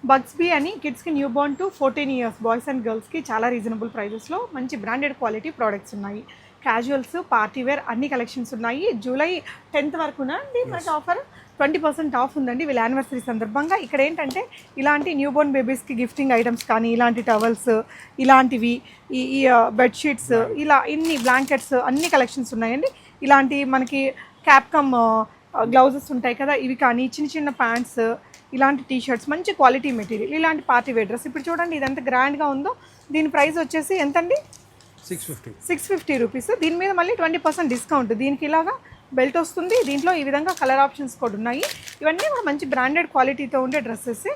బగ్స్బీ అని కిడ్స్కి new born to 14 years boys and గర్ల్స్కి చాలా రీజనబుల్ ప్రైజెస్లో మంచి బ్రాండెడ్ క్వాలిటీ ప్రోడక్ట్స్ ఉన్నాయి. క్యాజువల్స్, పార్టీవేర్ అన్ని కలెక్షన్స్ ఉన్నాయి. జూలై 10th వరకునా అండి మనకి ఆఫర్ 20% ఆఫ్ ఉందండి వీళ్ళ యానివర్సరీ సందర్భంగా. ఇక్కడ ఏంటంటే ఇలాంటి న్యూ బోర్న్ బేబీస్కి గిఫ్టింగ్ ఐటమ్స్ కానీ, ఇలాంటి టవల్స్, ఇలాంటివి, ఈ బెడ్షీట్స్, ఇలా ఇన్ని బ్లాంకెట్స్ అన్ని కలెక్షన్స్ ఉన్నాయండి. ఇలాంటి మనకి క్యాప్కమ్ గ్లౌజెస్ ఉంటాయి కదా, ఇవి కానీ, చిన్న చిన్న ప్యాంట్స్, ఇలాంటి టీషర్ట్స్, మంచి క్వాలిటీ మెటీరియల్, ఇలాంటి పార్టీ వేర్ డ్రెస్. ఇప్పుడు చూడండి ఇదంతా గ్రాండ్గా ఉందో. దీని ప్రైస్ వచ్చేసి ఎంతండి? 650 రూపీస్. దీని మీద మళ్ళీ 20% డిస్కౌంట్. దీనికి ఇలాగా బెల్ట్ వస్తుంది. దీంట్లో ఈ విధంగా కలర్ ఆప్షన్స్ కూడా ఉన్నాయి. ఇవన్నీ కూడా మంచి బ్రాండెడ్ క్వాలిటీతో ఉండే డ్రెస్సెస్.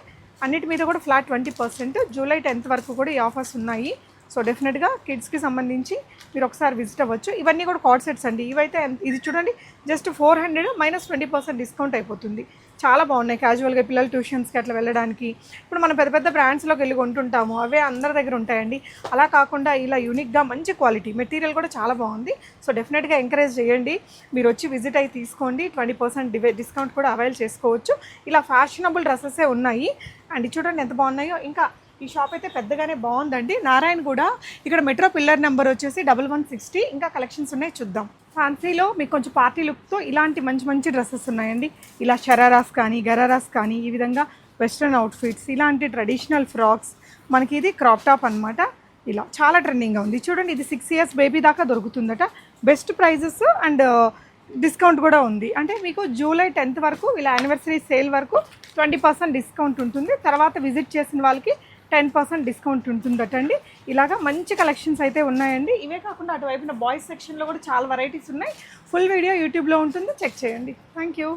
అన్నిటి మీద కూడా ఫ్లాట్ 20%. జూలై 10th వరకు కూడా ఈ ఆఫర్స్ ఉన్నాయి. సో డెఫినెట్గా కిడ్స్కి సంబంధించి మీరు ఒకసారి విజిట్ అవ్వచ్చు. ఇవన్నీ కూడా కార్డ్ సెట్స్ అండి. ఇవైతే ఇది చూడండి జస్ట్ 400 మైనస్ 20% డిస్కౌంట్ అయిపోతుంది. చాలా బాగున్నాయి క్యాజువల్గా పిల్లలు ట్యూషన్స్కి అట్లా వెళ్ళడానికి. ఇప్పుడు మనం పెద్ద పెద్ద బ్రాండ్స్లోకి వెళ్ళి కొంటుంటాము, అవే అందరి దగ్గర ఉంటాయండి. అలా కాకుండా ఇలా యూనిక్గా మంచి క్వాలిటీ మెటీరియల్ కూడా చాలా బాగుంది. సో డెఫినెట్గా ఎంకరేజ్ చేయండి, మీరు వచ్చి విజిట్ అయ్యి తీసుకోండి. 20% డిస్కౌంట్ కూడా అవైల్ చేసుకోవచ్చు. ఇలా ఫ్యాషనబుల్ డ్రెస్సెసే ఉన్నాయి. అండ్ చూడండి ఎంత బాగున్నాయో. ఇంకా ఈ షాప్ అయితే పెద్దగానే బాగుందండి. నారాయణ కూడా ఇక్కడ మెట్రో పిల్లర్ నెంబర్ వచ్చేసి 1160. ఇంకా కలెక్షన్స్ ఉన్నాయి, చూద్దాం. ఫ్యాన్సీలో మీకు కొంచెం పార్టీ లుక్తో ఇలాంటి మంచి మంచి డ్రెస్సెస్ ఉన్నాయండి. ఇలా షరారాస్ కానీ, గరారాస్ కానీ, ఈ విధంగా వెస్ట్రన్ అవుట్ఫిట్స్, ఇలాంటి ట్రెడిషనల్ ఫ్రాక్స్. మనకి ఇది క్రాప్ టాప్ అనమాట. ఇలా చాలా ట్రెండింగ్గా ఉంది. చూడండి ఇది 6 years బేబీ దాకా దొరుకుతుందట. బెస్ట్ ప్రైజెస్ అండ్ డిస్కౌంట్ కూడా ఉంది. అంటే మీకు జూలై 10th వరకు వీళ్ళ యానివర్సరీ సేల్ వరకు 20% డిస్కౌంట్ ఉంటుంది. తర్వాత విజిట్ చేసిన వాళ్ళకి 10% డిస్కౌంట్ ఉంటుందట అండి. ఇలాగా మంచి కలెక్షన్స్ అయితే ఉన్నాయండి. ఇవే కాకుండా అటువైపున బాయ్స్ సెక్షన్లో కూడా చాలా వెరైటీస్ ఉన్నాయి. ఫుల్ వీడియో యూట్యూబ్లో ఉంటుంది, చెక్ చేయండి. Thank you.